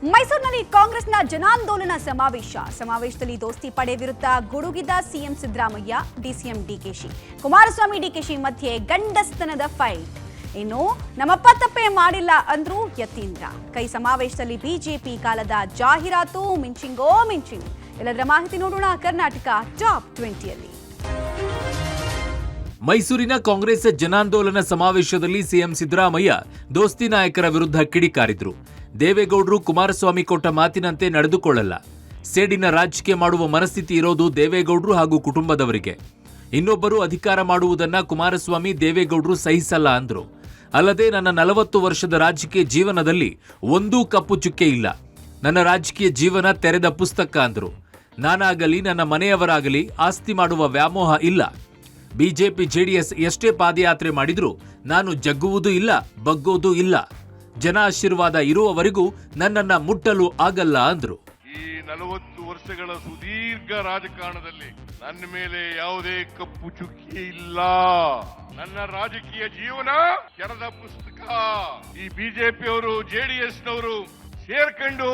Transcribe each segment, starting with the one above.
ಮೈಸೂರಿನಲ್ಲಿ ಕಾಂಗ್ರೆಸ್ನ ಜನಾಂದೋಲನ ಸಮಾವೇಶದಲ್ಲಿ ದೋಸ್ತಿ ಪಡೆ ವಿರುದ್ಧ ಗುಡುಗಿದ ಸಿಎಂ ಸಿದ್ದರಾಮಯ್ಯ, ಡಿಸಿಎಂ ಡಿಕೆಶಿ, ಕುಮಾರಸ್ವಾಮಿ ಡಿಕೆಶಿ ಮಧ್ಯೆ ಗಂಡಸ್ತನದ ಫೈಟ್. ಇನ್ನು ನಮ್ಮಪ್ಪ ತಪ್ಪೇ ಮಾಡಿಲ್ಲ ಅಂದ್ರು ಯತೀಂದ್ರ. ಕೈ ಸಮಾವೇಶದಲ್ಲಿ ಬಿಜೆಪಿ ಕಾಲದ ಜಾಹೀರಾತು ಮಿಂಚಿಂಗೋ ಮಿಂಚಿಂಗ್. ಎಲ್ಲದರ ಮಾಹಿತಿ ನೋಡೋಣ ಕರ್ನಾಟಕ ಟಾಪ್ 20ಯಲ್ಲಿ. ಮೈಸೂರಿನ ಕಾಂಗ್ರೆಸ್ ಜನಾಂದೋಲನ ಸಮಾವೇಶದಲ್ಲಿ ಸಿಎಂ ಸಿದ್ದರಾಮಯ್ಯ ದೋಸ್ತಿ ನಾಯಕರ ವಿರುದ್ಧ ಕಿಡಿಕಾರಿದ್ರು. ದೇವೇಗೌಡರು ಕುಮಾರಸ್ವಾಮಿ ಕೊಟ್ಟ ಮಾತಿನಂತೆ ನಡೆದುಕೊಳ್ಳಲ್ಲ. ಸೇಡಿನ ರಾಜಕೀಯ ಮಾಡುವ ಮನಸ್ಥಿತಿ ಇರೋದು ದೇವೇಗೌಡರು ಹಾಗೂ ಕುಟುಂಬದವರಿಗೆ. ಇನ್ನೊಬ್ಬರು ಅಧಿಕಾರ ಮಾಡುವುದನ್ನ ಕುಮಾರಸ್ವಾಮಿ, ದೇವೇಗೌಡರು ಸಹಿಸಲ್ಲ ಅಂದ್ರು. ಅಲ್ಲದೆ ನನ್ನ 40 ವರ್ಷದ ರಾಜಕೀಯ ಜೀವನದಲ್ಲಿ ಒಂದೂ ಕಪ್ಪು ಚುಕ್ಕೆ ಇಲ್ಲ. ನನ್ನ ರಾಜಕೀಯ ಜೀವನ ತೆರೆದ ಪುಸ್ತಕ ಅಂದ್ರು. ನಾನಾಗಲಿ ನನ್ನ ಮನೆಯವರಾಗಲಿ ಆಸ್ತಿ ಮಾಡುವ ವ್ಯಾಮೋಹ ಇಲ್ಲ. ಬಿಜೆಪಿ ಜೆಡಿಎಸ್ ಎಷ್ಟೇ ಪಾದಯಾತ್ರೆ ಮಾಡಿದ್ರೂ ನಾನು ಜಗ್ಗುವುದೂ ಇಲ್ಲ, ಬಗ್ಗೋದೂ ಇಲ್ಲ. ಜನ ಆಶೀರ್ವಾದ ಇರುವವರೆಗೂ ನನ್ನನ್ನ ಮುಟ್ಟಲು ಆಗಲ್ಲ ಅಂದ್ರು. ಈ 40 ವರ್ಷಗಳ ಸುದೀರ್ಘ ರಾಜಕಾರಣದಲ್ಲಿ ನನ್ನ ಮೇಲೆ ಯಾವುದೇ ಕಪ್ಪು ಚುಕ್ಕಿ ಇಲ್ಲ. ನನ್ನ ರಾಜಕೀಯ ಜೀವನ ತೆರೆದ ಪುಸ್ತಕ. ಈ ಬಿಜೆಪಿಯವರು, ಜೆಡಿಎಸ್ನವರು ಸೇರ್ಕೊಂಡು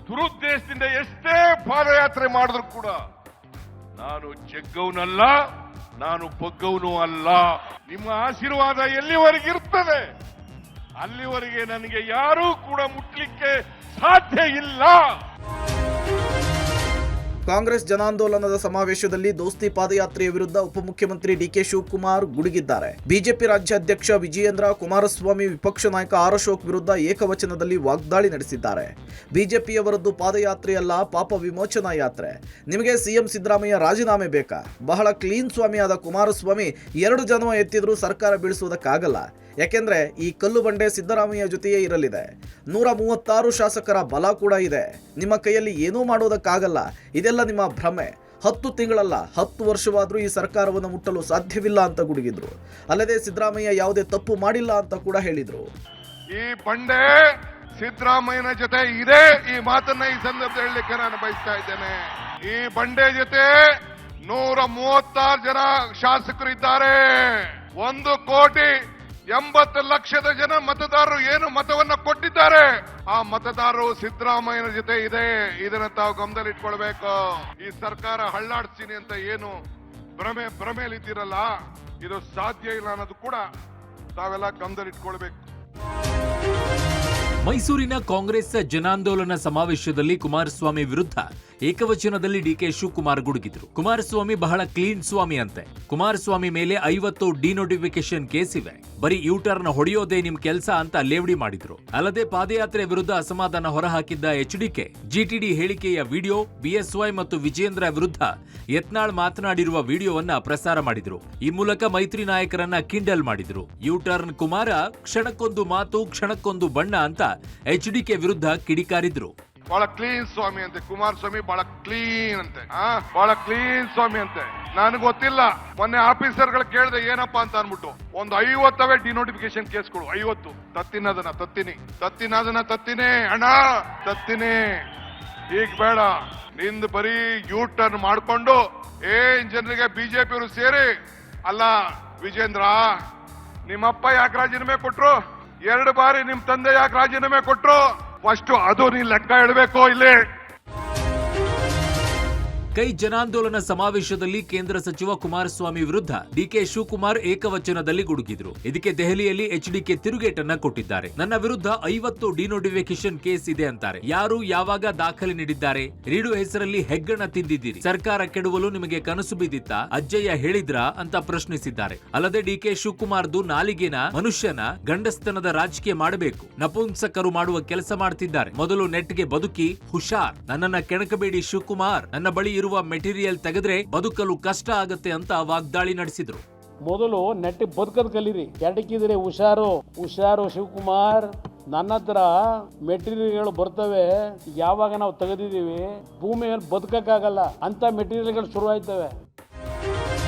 ದುರುದ್ದೇಶದಿಂದ ಎಷ್ಟೇ ಪಾದಯಾತ್ರೆ ಮಾಡಿದ್ರು ಕೂಡ ನಾನು ಜಗ್ಗವನಲ್ಲ, ನಾನು ಬಗ್ಗವನು ಅಲ್ಲ. ನಿಮ್ಮ ಆಶೀರ್ವಾದ ಎಲ್ಲಿವರೆಗಿರ್ತದೆ ಅಲ್ಲಿವರೆಗೆ ನನಗೆ ಯಾರೂ ಕೂಡ ಮುಟ್ಲಿಕ್ಕೆ ಸಾಧ್ಯ ಇಲ್ಲ. ಕಾಂಗ್ರೆಸ್ ಜನಾಂದೋಲನದ ಸಮಾವೇಶದಲ್ಲಿ ದೋಸ್ತಿ ಪಾದಯಾತ್ರೆಯ ವಿರುದ್ಧ ಉಪಮುಖ್ಯಮಂತ್ರಿ ಡಿಕೆ ಶಿವಕುಮಾರ್ ಗುಡುಗಿದ್ದಾರೆ. ಬಿಜೆಪಿ ರಾಜ್ಯಾಧ್ಯಕ್ಷ ವಿಜಯೇಂದ್ರ, ಕುಮಾರಸ್ವಾಮಿ, ವಿಪಕ್ಷ ನಾಯಕ ಆರ್ ಅಶೋಕ್ ವಿರುದ್ಧ ಏಕವಚನದಲ್ಲಿ ವಾಗ್ದಾಳಿ ನಡೆಸಿದ್ದಾರೆ. ಬಿಜೆಪಿಯವರದ್ದು ಪಾದಯಾತ್ರೆಯಲ್ಲ, ಪಾಪ ವಿಮೋಚನಾ ಯಾತ್ರೆ. ನಿಮಗೆ ಸಿಎಂ ಸಿದ್ದರಾಮಯ್ಯ ರಾಜೀನಾಮೆ ಬೇಕಾ? ಬಹಳ ಕ್ಲೀನ್ ಸ್ವಾಮಿಯಾದ ಕುಮಾರಸ್ವಾಮಿ 2 ಜನ್ಮ ಎತ್ತಿದ್ರೂ ಸರ್ಕಾರ ಬೀಳಿಸುವುದಕ್ಕಾಗಲ್ಲ. ಯಾಕೆಂದ್ರೆ ಈ ಕಲ್ಲು ಬಂಡೆ ಸಿದ್ದರಾಮಯ್ಯ ಜೊತೆಯೇ ಇರಲಿದೆ. 136 ಶಾಸಕರ ಬಲ ಕೂಡ ಇದೆ. ನಿಮ್ಮ ಕೈಯಲ್ಲಿ ಏನೂ ಮಾಡೋದಕ್ಕಾಗಲ್ಲ. ಇದೆಲ್ಲ ನಿಮ್ಮ ಭ್ರಮೆ. 10 ತಿಂಗಳಲ್ಲ, 10 ವರ್ಷವಾದ್ರೂ ಈ ಸರ್ಕಾರವನ್ನು ಮುಟ್ಟಲು ಸಾಧ್ಯವಿಲ್ಲ ಅಂತ ಗುಡುಗಿದ್ರು. ಅಲ್ಲದೆ ಸಿದ್ದರಾಮಯ್ಯ ಯಾವುದೇ ತಪ್ಪು ಮಾಡಿಲ್ಲ ಅಂತ ಕೂಡ ಹೇಳಿದ್ರು. ಈ ಬಂಡೆ ಸಿದ್ದರಾಮಯ್ಯನ ಜೊತೆ ಇದೆ. ಈ ಮಾತನ್ನ ಈ ಸಂದರ್ಭದಲ್ಲಿ ಹೇಳಲಿಕ್ಕೆ ನಾನು ಬಯಸ್ತಾ ಇದ್ದೇನೆ. ಈ ಬಂಡೆ ಜೊತೆ 136 ಜನ ಶಾಸಕರು ಇದ್ದಾರೆ. 1,80,00,000 ಜನ ಮತದಾರರು ಏನು ಮತವನ್ನ ಕೊಟ್ಟಿದ್ದಾರೆ. ಆ ಮತದಾರರು ಸಿದ್ದರಾಮಯ್ಯನ ಜೊತೆ ಇದೆ. ಇದನ್ನ ತಾವು ಗಮನದಲ್ಲಿ ಇಟ್ಕೊಳ್ಬೇಕು. ಈ ಸರ್ಕಾರ ಹಳ್ಳಾಡ್ತೀನಿ ಅಂತ ಏನು ಭ್ರಮೆಯಲ್ಲಿದ್ದೀರಲ್ಲ, ಇದು ಸಾಧ್ಯ ಇಲ್ಲ ಅನ್ನೋದು ಕೂಡ ತಾವೆಲ್ಲ ಗಮನದಲ್ಲಿ ಇಟ್ಕೊಳ್ಬೇಕು. ಮೈಸೂರಿನ ಕಾಂಗ್ರೆಸ್ ಜನಾಂದೋಲನ ಸಮಾವೇಶದಲ್ಲಿ ಕುಮಾರಸ್ವಾಮಿ ವಿರುದ್ಧ ಏಕವಚನದಲ್ಲಿ ಡಿಕೆ ಶಿವಕುಮಾರ್ ಗುಡುಗಿದ್ರು. ಕುಮಾರಸ್ವಾಮಿ ಬಹಳ ಕ್ಲೀನ್ ಸ್ವಾಮಿ ಅಂತೆ. ಕುಮಾರಸ್ವಾಮಿ ಮೇಲೆ 50 ಡಿನೋಟಿಫಿಕೇಶನ್ ಕೇಸ್ ಇವೆ. ಬರೀ ಯೂಟರ್ನ್ ಹೊಡೆಯೋದೇ ನಿಮ್ ಕೆಲಸ ಅಂತ ಲೇವಡಿ ಮಾಡಿದ್ರು. ಅಲ್ಲದೆ ಪಾದಯಾತ್ರೆ ವಿರುದ್ಧ ಅಸಮಾಧಾನ ಹೊರಹಾಕಿದ್ದ ಎಚ್ಡಿಕೆ ಜಿಟಿಡಿ ಹೇಳಿಕೆಯ ವಿಡಿಯೋ, ಬಿಎಸ್ವೈ ಮತ್ತು ವಿಜೇಂದ್ರ ವಿರುದ್ಧ ಯತ್ನಾಳ್ ಮಾತನಾಡಿರುವ ವಿಡಿಯೋವನ್ನ ಪ್ರಸಾರ ಮಾಡಿದ್ರು. ಈ ಮೂಲಕ ಮೈತ್ರಿ ನಾಯಕರನ್ನ ಕಿಂಡಲ್ ಮಾಡಿದ್ರು. ಯೂಟರ್ನ್ ಕುಮಾರ ಕ್ಷಣಕ್ಕೊಂದು ಮಾತು, ಕ್ಷಣಕ್ಕೊಂದು ಬಣ್ಣ ಅಂತ ಎಚ್ಡಿಕೆ ವಿರುದ್ಧ ಕಿಡಿಕಾರಿದ್ರು. ಬಹಳ ಕ್ಲೀನ್ ಸ್ವಾಮಿ ಅಂತೆ ಕುಮಾರಸ್ವಾಮಿ, ಬಹಳ ಕ್ಲೀನ್ ಅಂತೆ, ಬಹಳ ಕ್ಲೀನ್ ಸ್ವಾಮಿ ಅಂತೆ. ನನಗೆ ಗೊತ್ತಿಲ್ಲ. ಮೊನ್ನೆ ಆಫೀಸರ್ಗಳು ಕೇಳಿದೆ ಏನಪ್ಪಾ ಅಂತ ಅನ್ಬಿಟ್ಟು ಒಂದು 50 ಡಿನೋಟಿಫಿಕೇಶನ್ ಕೇಸ್ಗಳು. 50 ತತ್ತಿನೇ ಅಣ್ಣ, ತತ್ತಿನೇ. ಈಗ ಬೇಡ, ನಿಂದು ಬರೀ ಯೂ ಟರ್ನ್ ಮಾಡ್ಕೊಂಡು ಜನರಿಗೆ ಬಿಜೆಪಿ ಅವರು ಸೇರಿ ಅಲ್ಲ ವಿಜೇಂದ್ರ, ನಿಮ್ಮಪ್ಪ ಯಾಕೆ ರಾಜೀನಾಮೆ ಕೊಟ್ರು, 2 ಬಾರಿ ನಿಮ್ ತಂದೆ ಯಾಕೆ ರಾಜೀನಾಮೆ ಕೊಟ್ರು, ಫಸ್ಟ್ ಅದು ನೀನ್ ಲೆಕ್ಕ ಇಡಬೇಕು ಇಲ್ಲಿ. ಕೈ ಜನಾಂದೋಲನ ಸಮಾವೇಶದಲ್ಲಿ ಕೇಂದ್ರ ಸಚಿವ ಕುಮಾರಸ್ವಾಮಿ ವಿರುದ್ಧ ಡಿಕೆ ಶಿವಕುಮಾರ್ ಏಕವಚನದಲ್ಲಿ ಗುಡುಗಿದ್ರು. ಇದಕ್ಕೆ ದೆಹಲಿಯಲ್ಲಿ ಎಚ್ಡಿಕೆ ತಿರುಗೇಟನ್ನ ಕೊಟ್ಟಿದ್ದಾರೆ. ನನ್ನ ವಿರುದ್ಧ 50 ಡಿನೋಟಿಫಿಕೇಶನ್ ಕೇಸ್ ಇದೆ ಅಂತಾರೆ. ಯಾರು ಯಾವಾಗ ದಾಖಲೆ ನೀಡಿದ್ದಾರೆ? ರೀಡು ಹೆಸರಲ್ಲಿ ಹೆಗ್ಗಣ ತಿಂದಿದ್ದೀರಿ. ಸರ್ಕಾರ ಕೆಡವಲು ನಿಮಗೆ ಕನಸು ಬಿದ್ದಿತ್ತ? ಅಜ್ಜಯ್ಯ ಹೇಳಿದ್ರಾ ಅಂತ ಪ್ರಶ್ನಿಸಿದ್ದಾರೆ. ಅಲ್ಲದೆ ಡಿಕೆ ಶಿವಕುಮಾರ್ದು ನಾಲಿಗೆನ ಮನುಷ್ಯನ ಗಂಡಸ್ತನದ ರಾಜಕೀಯ ಮಾಡಬೇಕು. ನಪುಂಸಕರು ಮಾಡುವ ಕೆಲಸ ಮಾಡ್ತಿದ್ದಾರೆ. ಮೊದಲು ನೆಟ್ಗೆ ಬದುಕಿ ಹುಷಾರ್. ನನ್ನನ್ನ ಕೆಣಕಬೇಡಿ ಶಿವಕುಮಾರ್. ನನ್ನ ಬಳಿ ಇರುವ ಮೆಟೀರಿಯಲ್ ತೆಗೆದ್ರೆ ಬದುಕಲು ಕಷ್ಟ ಆಗತ್ತೆ ಅಂತ ವಾಗ್ದಾಳಿ ನಡೆಸಿದ್ರು. ಮೊದಲು ನೆಟ್ಟಿ ಬದುಕದ್ ಕಲೀರಿ. ಕೆಣಕಿದ್ರೆ ಹುಷಾರು ಶಿವಕುಮಾರ್. ನನ್ನ ಹತ್ರ ಮೆಟೀರಿಯಲ್ಗಳು ಬರ್ತವೆ. ಯಾವಾಗ ನಾವು ತೆಗೆದಿದ್ದೀವಿ ಭೂಮಿಯಲ್ಲಿ ಬದುಕಕ್ಕಾಗಲ್ಲ ಅಂತ ಮೆಟೀರಿಯಲ್ಗಳು ಶುರು ಆಯ್ತವೆ.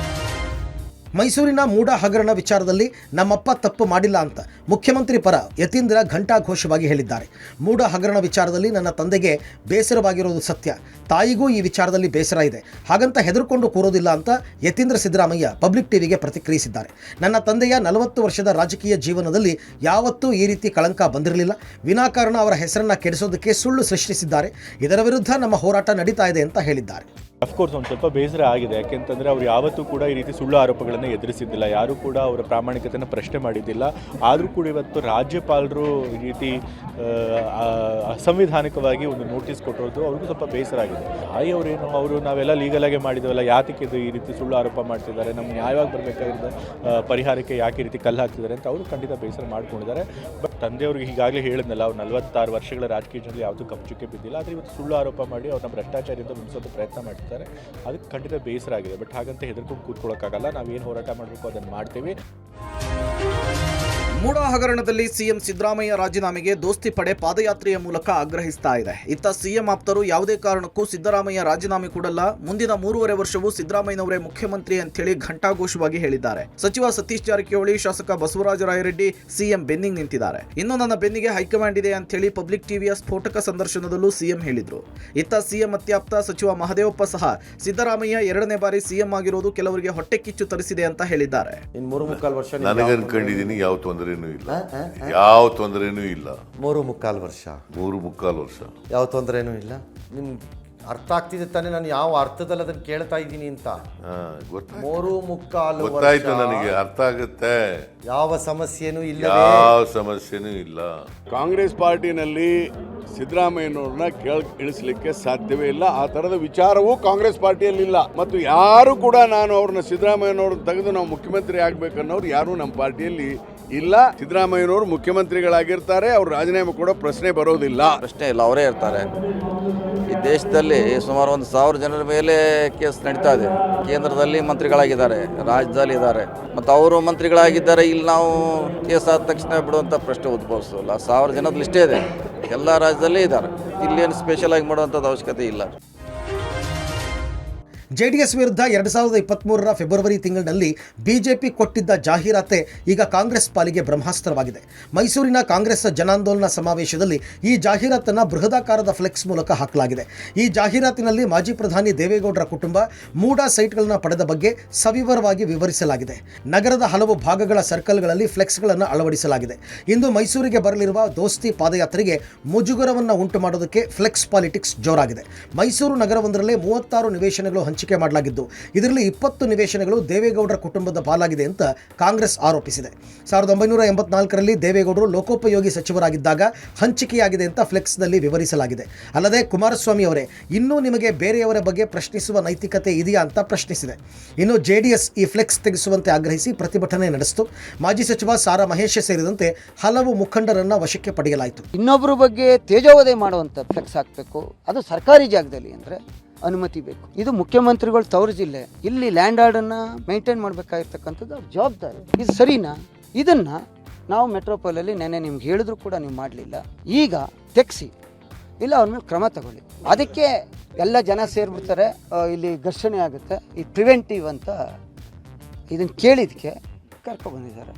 ಮೈಸೂರಿನ ಮೂಡ ಹಗರಣ ವಿಚಾರದಲ್ಲಿ ನಮ್ಮಪ್ಪ ತಪ್ಪು ಮಾಡಿಲ್ಲ ಅಂತ ಮುಖ್ಯಮಂತ್ರಿ ಪರ ಯತೀಂದ್ರ ಘಂಟಾಘೋಷವಾಗಿ ಹೇಳಿದ್ದಾರೆ. ಮೂಡ ಹಗರಣ ವಿಚಾರದಲ್ಲಿ ನನ್ನ ತಂದೆಗೆ ಬೇಸರವಾಗಿರೋದು ಸತ್ಯ, ತಾಯಿಗೂ ಈ ವಿಚಾರದಲ್ಲಿ ಬೇಸರ ಇದೆ, ಹಾಗಂತ ಹೆದರ್ಕೊಂಡು ಕೂರೋದಿಲ್ಲ ಅಂತ ಯತೀಂದ್ರ ಸಿದ್ದರಾಮಯ್ಯ ಪಬ್ಲಿಕ್ ಟಿವಿಗೆ ಪ್ರತಿಕ್ರಿಯಿಸಿದ್ದಾರೆ. ನನ್ನ ತಂದೆಯ 40 ವರ್ಷದ ರಾಜಕೀಯ ಜೀವನದಲ್ಲಿ ಯಾವತ್ತೂ ಈ ರೀತಿ ಕಳಂಕ ಬಂದಿರಲಿಲ್ಲ. ವಿನಾಕಾರಣ ಅವರ ಹೆಸರನ್ನ ಕೆಡಿಸೋದಕ್ಕೆ ಸುಳ್ಳು ಸೃಷ್ಟಿಸಿದ್ದಾರೆ. ಇದರ ವಿರುದ್ಧ ನಮ್ಮ ಹೋರಾಟ ನಡೀತಾ ಇದೆ ಅಂತ ಹೇಳಿದ್ದಾರೆ. ಅಫ್ಕೋರ್ಸ್ ಒಂದು ಸ್ವಲ್ಪ ಬೇಸರ ಆಗಿದೆ, ಯಾಕೆಂತಂದರೆ ಅವ್ರು ಯಾವತ್ತೂ ಕೂಡ ಈ ರೀತಿ ಸುಳ್ಳು ಆರೋಪಗಳನ್ನು ಎದುರಿಸಿದ್ದಿಲ್ಲ, ಯಾರೂ ಕೂಡ ಅವರ ಪ್ರಾಮಾಣಿಕತೆಯನ್ನು ಪ್ರಶ್ನೆ ಮಾಡಿದ್ದಿಲ್ಲ. ಆದರೂ ಕೂಡ ಇವತ್ತು ರಾಜ್ಯಪಾಲರು ಈ ರೀತಿ ಅಸಂವಿಧಾನಿಕವಾಗಿ ಒಂದು ನೋಟಿಸ್ ಕೊಟ್ಟಿರೋದು ಅವ್ರಿಗೂ ಸ್ವಲ್ಪ ಬೇಸರ ಆಗಿದೆ. ತಾಯಿಯವರೇನು ಅವರು ನಾವೆಲ್ಲ ಲೀಗಲಾಗೆ ಮಾಡಿದ್ವಲ್ಲ, ಯಾತಕ್ಕೆ ಇದು ಈ ರೀತಿ ಸುಳ್ಳು ಆರೋಪ ಮಾಡ್ತಿದ್ದಾರೆ, ನಮ್ಗೆ ನ್ಯಾಯವಾಗಿ ಬರಬೇಕಾಗಿದ್ದ ಪರಿಹಾರಕ್ಕೆ ಯಾಕೆ ಈ ರೀತಿ ಕಲ್ಲು ಹಾಕ್ತಿದ್ದಾರೆ ಅಂತ ಅವರು ಖಂಡಿತ ಬೇಸರ ಮಾಡ್ಕೊಂಡಿದ್ದಾರೆ. ಬಟ್ ತಂದೆಯವ್ರಿಗೆ ಈಗಾಗಲೇ ಹೇಳಿದ್ನಲ್ಲ, ಅವ್ರು 46 ವರ್ಷಗಳ ರಾಜಕೀಯದಲ್ಲಿ ಯಾವುದೂ ಕಪ್ಪಚುಕ್ಕೆ ಬಿದ್ದಿಲ್ಲ, ಆದರೆ ಇವತ್ತು ಸುಳ್ಳು ಆರೋಪ ಮಾಡಿ ಅವ್ರನ್ನ ಭ್ರಷ್ಟಾಚಾರದಿಂದ ಮುಗಿಸೋದು ಪ್ರಯತ್ನ ಮಾಡ್ತಾರೆ. ಅದಕ್ಕೆ ಖಂಡಿತ ಬೇಸರ ಆಗಿದೆ. ಬಟ್ ಹಾಗಂತ ಹೆದರ್ಕೊಂಡು ಕೂತ್ಕೊಳ್ಳೋಕ್ಕಾಗಲ್ಲ, ನಾವೇನು ಹೋರಾಟ ಮಾಡಬೇಕು ಅದನ್ನು ಮಾಡ್ತೀವಿ. ಮೂಡ ಹಗರಣದಲ್ಲಿ ಸಿಎಂ ಸಿದ್ದರಾಮಯ್ಯ ರಾಜೀನಾಮೆಗೆ ದೋಸ್ತಿ ಪಡೆ ಪಾದಯಾತ್ರೆಯ ಮೂಲಕ ಆಗ್ರಹಿಸ್ತಾ ಇದೆ. ಇತ್ತ ಸಿಎಂ ಆಪ್ತರು ಯಾವುದೇ ಕಾರಣಕ್ಕೂ ಸಿದ್ದರಾಮಯ್ಯ ರಾಜೀನಾಮೆ ಕೊಡಲ್ಲ, ಮುಂದಿನ 3.5 ವರ್ಷವೂ ಸಿದ್ದರಾಮಯ್ಯನವರೇ ಮುಖ್ಯಮಂತ್ರಿ ಅಂತೇಳಿ ಘಂಟಾಘೋಷವಾಗಿ ಹೇಳಿದ್ದಾರೆ. ಸಚಿವ ಸತೀಶ್ ಜಾರಕಿಹೊಳಿ, ಶಾಸಕ ಬಸವರಾಜ ರಾಯರೆಡ್ಡಿ ಸಿಎಂ ಬೆನ್ನಿಗೆ ನಿಂತಿದ್ದಾರೆ. ಇನ್ನು ನನ್ನ ಬೆನ್ನಿಗೆ ಹೈಕಮಾಂಡ್ ಇದೆ ಅಂತೇಳಿ ಪಬ್ಲಿಕ್ ಟಿವಿಯ ಸ್ಫೋಟಕ ಸಂದರ್ಶನದಲ್ಲೂ ಸಿಎಂ ಹೇಳಿದ್ರು. ಇತ್ತ ಸಿಎಂ ಅತ್ಯಾಪ್ತ ಸಚಿವ ಮಹದೇವಪ್ಪ ಸಹ ಸಿದ್ದರಾಮಯ್ಯ 2ನೇ ಬಾರಿ ಸಿಎಂ ಆಗಿರೋದು ಕೆಲವರಿಗೆ ಹೊಟ್ಟೆ ಕಿಚ್ಚು ತರಿಸಿದೆ ಅಂತ ಹೇಳಿದ್ದಾರೆ. ಇನ್ನು 3.25 ವರ್ಷ ನನಗೆ ಅನ್ಕೊಂಡಿದ್ದೀನಿ, ಯಾವ ತೊಂದರೆನೂ ಇಲ್ಲ. 3.25 ವರ್ಷ 3.25 ವರ್ಷ ಯಾವ ತೊಂದರೆನೂ ಇಲ್ಲ. ನಿಮ್ಗೆ ಅರ್ಥ ಆಗ್ತಿದೆ ತಾನೇ ನಾನು ಯಾವ ಅರ್ಥದಲ್ಲಿ ಅದನ್ನು ಕೇಳ್ತಾ ಇದ್ದೀನಿ ಅಂತ? 3.25 ಗೊತ್ತಾಯ್ತು, ನನಗೆ ಅರ್ಥ ಆಗುತ್ತೆ. ಯಾವ ಸಮಸ್ಯೆನೂ ಇಲ್ಲ, ಯಾವ ಸಮಸ್ಯೆನೂ ಇಲ್ಲ. ಕಾಂಗ್ರೆಸ್ ಪಾರ್ಟಿನಲ್ಲಿ ಸಿದ್ದರಾಮಯ್ಯನವ್ರನ್ನ ಇಳಿಸಲಿಕ್ಕೆ ಸಾಧ್ಯವೇ ಇಲ್ಲ. ಆ ಥರದ ವಿಚಾರವೂ ಕಾಂಗ್ರೆಸ್ ಪಾರ್ಟಿಯಲ್ಲಿಲ್ಲ. ಮತ್ತು ಯಾರು ಕೂಡ ನಾನು ಅವ್ರನ್ನ ಸಿದ್ದರಾಮಯ್ಯನವ್ರನ್ನ ತೆಗೆದು ನಾವು ಮುಖ್ಯಮಂತ್ರಿ ಆಗ್ಬೇಕನ್ನೋರು ಯಾರು ನಮ್ಮ ಪಾರ್ಟಿಯಲ್ಲಿ ಇಲ್ಲ. ಸಿದ್ದರಾಮಯ್ಯನವರು ಮುಖ್ಯಮಂತ್ರಿಗಳಾಗಿರ್ತಾರೆ, ಅವ್ರು ರಾಜೀನಾಮೆ ಕೊಡೋ ಪ್ರಶ್ನೆ ಬರೋದಿಲ್ಲ. ಪ್ರಶ್ನೆ ಇಲ್ಲ, ಅವರೇ ಇರ್ತಾರೆ. ಈ ದೇಶದಲ್ಲಿ ಸುಮಾರು 1,000 ಜನರ ಮೇಲೆ ಕೇಸ್ ನಡೀತಾ ಇದೆ. ಕೇಂದ್ರದಲ್ಲಿ ಮಂತ್ರಿಗಳಾಗಿದ್ದಾರೆ, ರಾಜ್ಯದಲ್ಲಿ ಇದ್ದಾರೆ, ಮತ್ತು ಅವರು ಮಂತ್ರಿಗಳಾಗಿದ್ದಾರೆ. ಇಲ್ಲಿ ನಾವು ಕೇಸ್ ಆದ ತಕ್ಷಣ ಬಿಡುವಂಥ ಪ್ರಶ್ನೆ ಉದ್ಭವಿಸೋಲ್ಲ. 1000 ಜನದ ಲಿಸ್ಟೇ ಇದೆ, ಎಲ್ಲ ರಾಜ್ಯದಲ್ಲೇ ಇದ್ದಾರೆ. ಇಲ್ಲೇನು ಸ್ಪೆಷಲ್ ಆಗಿ ಮಾಡುವಂಥದ್ದು ಅವಶ್ಯಕತೆ ಇಲ್ಲ. ಜೆಡಿಎಸ್ ವಿರುದ್ಧ 2023ರ ಫೆಬ್ರವರಿ ತಿಂಗಳಿನಲ್ಲಿ ಬಿಜೆಪಿ ಕೊಟ್ಟಿದ್ದ ಜಾಹೀರಾತೆ ಈಗ ಕಾಂಗ್ರೆಸ್ ಪಾಲಿಗೆ ಬ್ರಹ್ಮಾಸ್ತ್ರವಾಗಿದೆ. ಮೈಸೂರಿನ ಕಾಂಗ್ರೆಸ್ ಜನಾಂದೋಲನ ಸಮಾವೇಶದಲ್ಲಿ ಈ ಜಾಹೀರಾತನ್ನು ಬೃಹದಾಕಾರದ ಫ್ಲೆಕ್ಸ್ ಮೂಲಕ ಹಾಕಲಾಗಿದೆ. ಈ ಜಾಹೀರಾತಿನಲ್ಲಿ ಮಾಜಿ ಪ್ರಧಾನಿ ದೇವೇಗೌಡರ ಕುಟುಂಬ ಮೂಡ ಸೈಟ್ಗಳನ್ನು ಪಡೆದ ಬಗ್ಗೆ ಸವಿವರವಾಗಿ ವಿವರಿಸಲಾಗಿದೆ. ನಗರದ ಹಲವು ಭಾಗಗಳ ಸರ್ಕಲ್ಗಳಲ್ಲಿ ಫ್ಲೆಕ್ಸ್ಗಳನ್ನು ಅಳವಡಿಸಲಾಗಿದೆ. ಇಂದು ಮೈಸೂರಿಗೆ ಬರಲಿರುವ ದೋಸ್ತಿ ಪಾದಯಾತ್ರೆಗೆ ಮುಜುಗರವನ್ನು ಉಂಟು ಮಾಡೋದಕ್ಕೆ ಫ್ಲೆಕ್ಸ್ ಪಾಲಿಟಿಕ್ಸ್ ಜೋರಾಗಿದೆ. ಮೈಸೂರು ನಗರವೊಂದರಲ್ಲೇ 36 ನಿವೇಶನಗಳು ಹಂಚಿಕೆ ಮಾಡಲಾಗಿದ್ದು, ಇದರಲ್ಲಿ 20 ನಿವೇಶನಗಳು ದೇವೇಗೌಡರ ಕುಟುಂಬದ ಪಾಲಾಗಿದೆ ಅಂತ ಕಾಂಗ್ರೆಸ್ ಆರೋಪಿಸಿದೆ. 1984ರಲ್ಲಿ ದೇವೇಗೌಡರು ಲೋಕೋಪಯೋಗಿ ಸಚಿವರಾಗಿದ್ದಾಗ ಹಂಚಿಕೆಯಾಗಿದೆ ಅಂತ ಫ್ಲೆಕ್ಸ್ನಲ್ಲಿ ವಿವರಿಸಲಾಗಿದೆ. ಅಲ್ಲದೆ ಕುಮಾರಸ್ವಾಮಿ ಅವರೇ, ಇನ್ನೂ ನಿಮಗೆ ಬೇರೆಯವರ ಬಗ್ಗೆ ಪ್ರಶ್ನಿಸುವ ನೈತಿಕತೆ ಇದೆಯಾ ಅಂತ ಪ್ರಶ್ನಿಸಿದೆ. ಇನ್ನು ಜೆಡಿಎಸ್ ಈ ಫ್ಲೆಕ್ಸ್ ತೆಗೆಸುವಂತೆ ಆಗ್ರಹಿಸಿ ಪ್ರತಿಭಟನೆ ನಡೆಸಿತು. ಮಾಜಿ ಸಚಿವ ಸಾರಾ ಮಹೇಶ್ ಸೇರಿದಂತೆ ಹಲವು ಮುಖಂಡರನ್ನ ವಶಕ್ಕೆ ಪಡೆಯಲಾಯಿತು. ಇನ್ನೊಬ್ಬರ ಬಗ್ಗೆ ತೇಜೋವಧೆ ಮಾಡುವಂಥ ಫ್ಲೆಕ್ಸ್ ಹಾಕಬೇಕು, ಅದು ಸರ್ಕಾರಿ ಜಾಗದಲ್ಲಿ ಅಂದರೆ ಅನುಮತಿ ಬೇಕು. ಇದು ಮುಖ್ಯಮಂತ್ರಿಗಳು ತವರು ಜಿಲ್ಲೆ, ಇಲ್ಲಿ ಲ್ಯಾಂಡ್ ಆರ್ಡನ್ನು ಮೇಂಟೈನ್ ಮಾಡಬೇಕಾಗಿರ್ತಕ್ಕಂಥದ್ದು ಅವ್ರ ಜವಾಬ್ದಾರಿ. ಇದು ಸರಿನಾ? ಇದನ್ನು ನಾವು ಮೆಟ್ರೋಪಾಲಲ್ಲಿ ನೆನ್ನೆ ನಿಮ್ಗೆ ಹೇಳಿದ್ರು ಕೂಡ ನೀವು ಮಾಡಲಿಲ್ಲ. ಈಗ ತೆಗ್ಸಿ, ಇಲ್ಲ ಅವ್ರ ಮೇಲೆ ಕ್ರಮ ತಗೊಳ್ಳಿ. ಅದಕ್ಕೆ ಎಲ್ಲ ಜನ ಸೇರಿಬಿಡ್ತಾರೆ, ಇಲ್ಲಿ ಘರ್ಷಣೆ ಆಗುತ್ತೆ. ಈ ಪ್ರಿವೆಂಟಿವ್ ಅಂತ ಇದನ್ನು ಕೇಳಿದ್ದಕ್ಕೆ ಕರ್ಕೊಬಂದಿದ್ದಾರೆ.